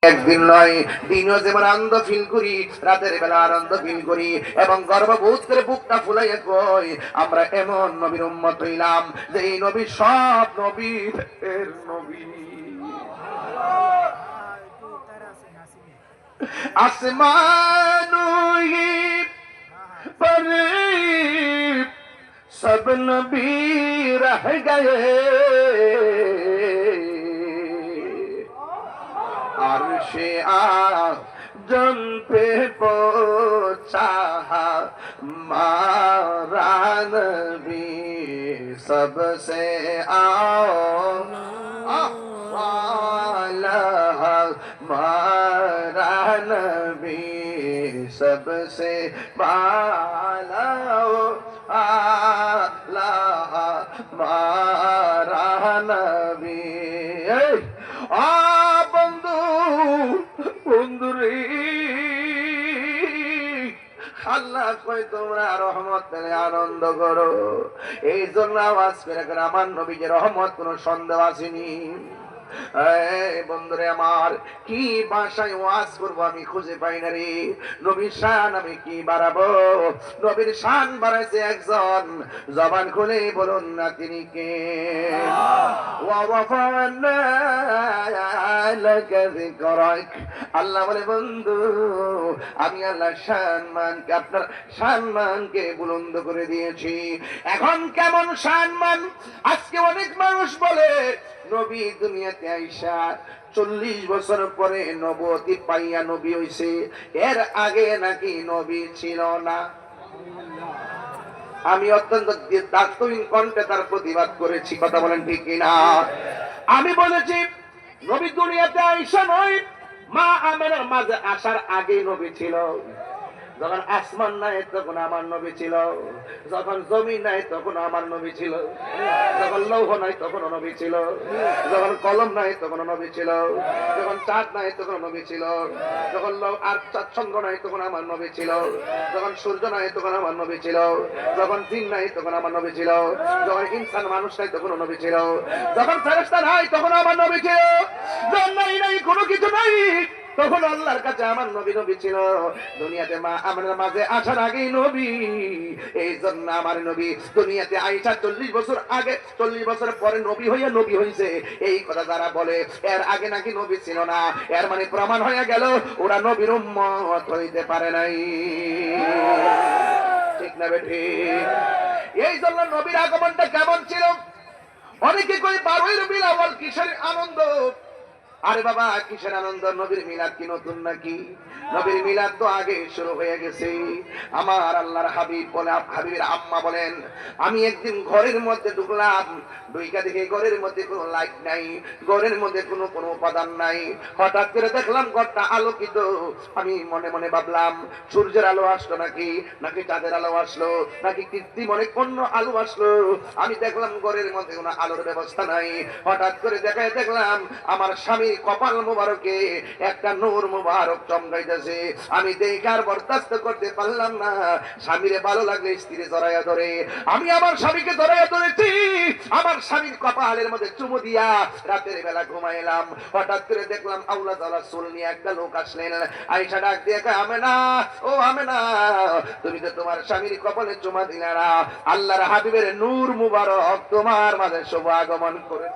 একদিন নয়, দিনও যেমন আনন্দ ফিল করি, রাতের বেলা আনন্দ ফিল করি এবং গর্ববোধ করে বুকটা ফুলাইয়া কই আমরা এমন নবীর উম্মত হইলাম যে এই নবী সব নবীর নবী। আসমানুই पर सब नबी रह गए, अर्शे आज़म पे पहुंचा हमारा नबी सबसे आला हमारा नबी सबसे बाला आला हमारा नबी। বন্ধু বন্ধুরে আল্লাহ কই তোমরা রহমত পেলে আনন্দ করো, এই জন্য আওয়াজ করে আমার নবীর রহমত কোনো সন্দেহ আসেনি। বন্ধুরে আমার কি ভাষায় ওয়াজ করবো আমি খুঁজে পাই না রে। নবীর শান আমি কি বাড়াবো? নবীর শান বাড়াইছে একজন, জবান খুলে বলুন না তিনি কে। আল্লাহ বলে বন্ধু আমি আল্লাহ সম্মানকে আপনার সম্মানকে বুলন্দ করে দিয়েছি। এখন কেমন সম্মান? আজকে অনেক মানুষ বলে নবী দুনিয়াতে আইসা 40 বছর পরে নবুয়তি পাইয়া নবী হইছে, এর আগে নাকি নবী ছিল না। আমি অত্যন্ত দার্শনিক কণ্ঠে তার প্রতিবাদ করেছি, কথা বলেন ঠিক কিনা? আমি বলেছি নবী দুনিয়াতে আইসা নয়, মা আমেনার মাঝে আসার আগে নবী ছিল। যখন আসমান নাই তখন আমার নবী ছিল, যখন জমি নাই তখন আমার নবী ছিল, যখন লৌহ নাই তখন নবী ছিল, যখন কলম নাই তখন নবী ছিল, যখন চাঁদ নাই তখন নবী ছিল, যখন আর চন্দ্র নাই তখন আমার নবী ছিল, যখন সূর্য নাই তখন আমার নবী ছিল, যখন জিন নাই তখন আমার নবী ছিল, যখন ইনসান মানুষ নাই তখন নবী ছিল, যখন ফেরেশতা নাই তখন আমার নবী ছিল, যখন নাই কোনো কিছু নাই তখন আল্লাহর কাছে আমার নবী নবী ছিল। দুনিয়াতে মা আমাদের মাঝে আসার আগেই নবী, এই জন্য আমার নবী দুনিয়াতে আইসা 40 বছর আগে 40 বছর পরে নবী হইয়া নবী হইছে। এই কথা যারা বলে এর আগে নাকি নবী ছিল না, এর মানে প্রমাণ হয়ে গেল ওরা নবীর উম্মত হইতে পারে নাই। ঠিক না বেঠি? এই জন্য নবীর আগমনটা কেমন ছিল? অনেকে কই 12ই রবিউল আউয়াল কিসের আনন্দ? আরে বাবা কিসের আনন্দ? নবীর মিলাদ কি নতুন নাকি? নবীর মিলাদ তো আগে শুরু হয়ে গেছে। আমার আল্লাহর হাবিব বলে, হাবিবের আম্মা বলেন আমি একদিন ঘরের মধ্যে ঢুকলাম, ঢুইকা দেখে ঘরের মধ্যে কোনো লাইট নাই, ঘরের মধ্যে কোনো উপাদান নাই। হঠাৎ করে দেখলাম ঘরটা আলোকিত। আমি মনে মনে ভাবলাম সূর্যের আলো আসলো নাকি নাকি চাঁদের আলো আসলো নাকি কৃত্রিম অনেক অন্য আলো আসলো। আমি দেখলাম ঘরের মধ্যে কোনো আলোর ব্যবস্থা নাই। হঠাৎ করে দেখলাম আমার স্বামী কপাল মুবারকে একটা নূর মুবারক চমকাইতেছে। আমি দেখে আর বরদাস্ত করতে পারলাম না। স্বামীরে ভালো লাগলে স্ত্রী জড়াইয়া ধরে, আমি আমার স্বামীকে জড়াইয়া ধরেছি। আমার স্বামীর কপালের মধ্যে চুমু দিয়া রাতের বেলা ঘুমাইলাম। হঠাৎ করে দেখলাম আউলা দাওলা চুল নিয়ে একটা লোক আসলেন। আয়েশা ডাক দিয়ে আমেনা, ও আমেনা, তুমি তো তোমার স্বামীর কপালে চুমা দিলে না, আল্লাহর হাবিবের নূর মুবারক তোমার মাঝে শুভ আগমন করে।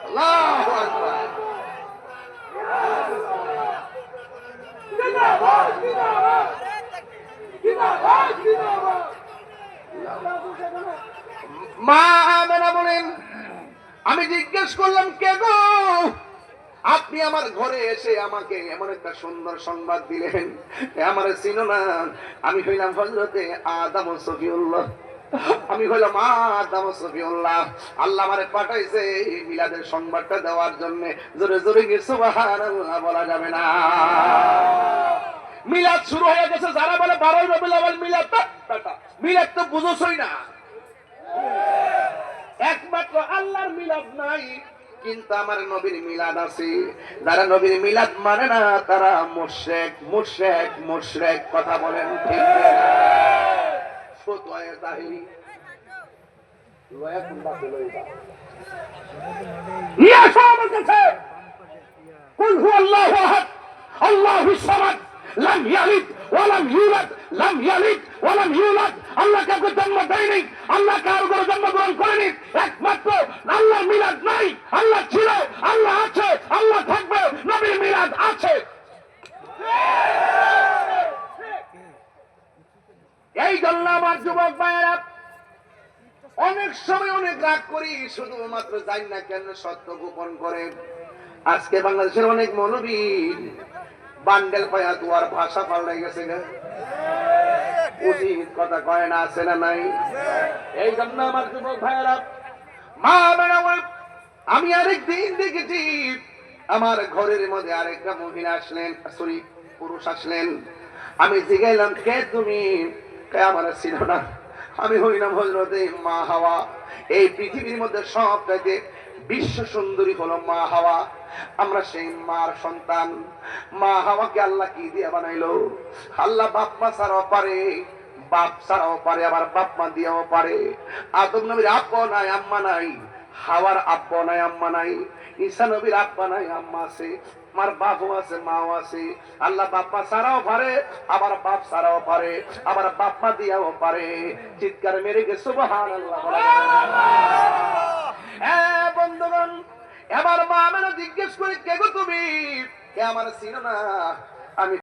আল্লাহু আকবার। মা আমেনা বলেন আমি জিজ্ঞেস করলাম কে গো, আপনি আমার ঘরে এসে আমাকে এমন একটা সুন্দর সংবাদ দিলেন, আমার চিনো না? আমি হইলাম হযরতে আদম সফিউল্লাহ, আমি হইলাম আদম সফিউল্লাহ। আল্লাহ আমারে পাঠাইছে এই মিলাদের সংবাদটা দেওয়ার জন্য। জোরে জোরে কি সুবহানাল্লাহ বলা যাবে না? মিলাদ শুরু হয়ে গেছে। যারা বলে 12ই রবিউল আউয়াল মিলাদ, মিলাদ তো বুঝোছই না। একমাত্র আল্লাহর মিলাদ নাই, কিন্তু আমার নবীর মিলাদ আছে। যারা নবীর মিলাদ মানে না তারা মুশরিক মুশরিক মুশরিক। কথা বলেন ঠিক না? ফতোয়ায়ে তাহলি লয়া কোন বাতে লইবা ইয়া সব কুল হুয়াল্লাহু আহাদ আল্লাহুস সামাদ লাম ইয়ালিদ ওয়া লাম ইউলাদ লাম ইয়ালিদ ওয়া লাম ইউলাদ। আল্লাহ কাউকে জন্ম দেয়নি, আল্লাহ কারো ঘরে জন্মগ্রহণ করেনি। একমাত্র আল্লাহর মিলাদ নাই, আল্লাহ ছিল, আল্লাহ আছে, আল্লাহ থাকবে, নবীর মিলাদ আছে। এই জন্য আমার যুবক ভাইয়েরা অনেক সময় অনেক রাগ করি, শুধুমাত্র জানি না কেন সত্য গোপন করে। আজকে বাংলাদেশের অনেক মৌলবী বান্ডেল পায়া দুয়ার ভাষা পাল্টাই গেছে গা, উচিত কথা কয় না, আছে না নাই? এই জন্য আমার যুবক ভাইয়েরা, মা বোনেরা, আমি আরেকদিন দেখেছি আমার ঘরের মধ্যে আরেকটা মহিলা আসলেন, সরি পুরুষ আসলেন। আমি জিজ্ঞাইলাম, কে তুমি? কে আমার ছিল না, আমি হইলাম হযরতে মা হাওয়া। এই পৃথিবীর মধ্যে সবচাইতে বিশ্ব সুন্দরী হলো মা হাওয়া। আমরা সেই মার সন্তান। মা হাওয়াকে আল্লাহ কি দিয়ে বানাইলো? আল্লাহ বাপ মা ছাড়াও পারে, বাপ ছাড়াও পারে, আবার বাপ মা দিয়েও পারে। আদম নবীর আব্বা নাই আম্মা নাই, হাওয়ার আব্বা নাই আম্মা নাই। ঈসা নবীর আব্বা নাই আম্মা আছে, আমার বাপও আছে মাও আছে। আল্লাহ বাপ মা ছাড়াও পারে, আবার বাপ ছাড়াও পারে, আবার বাপ মা দিয়েও পারে। চিৎকার মেরে গে সুবহানাল্লাহ। বন্ধুগণ, এবার মা মেলা জিজ্ঞেস করে, কে গো তুমি? কে আমার ছিল না? আমি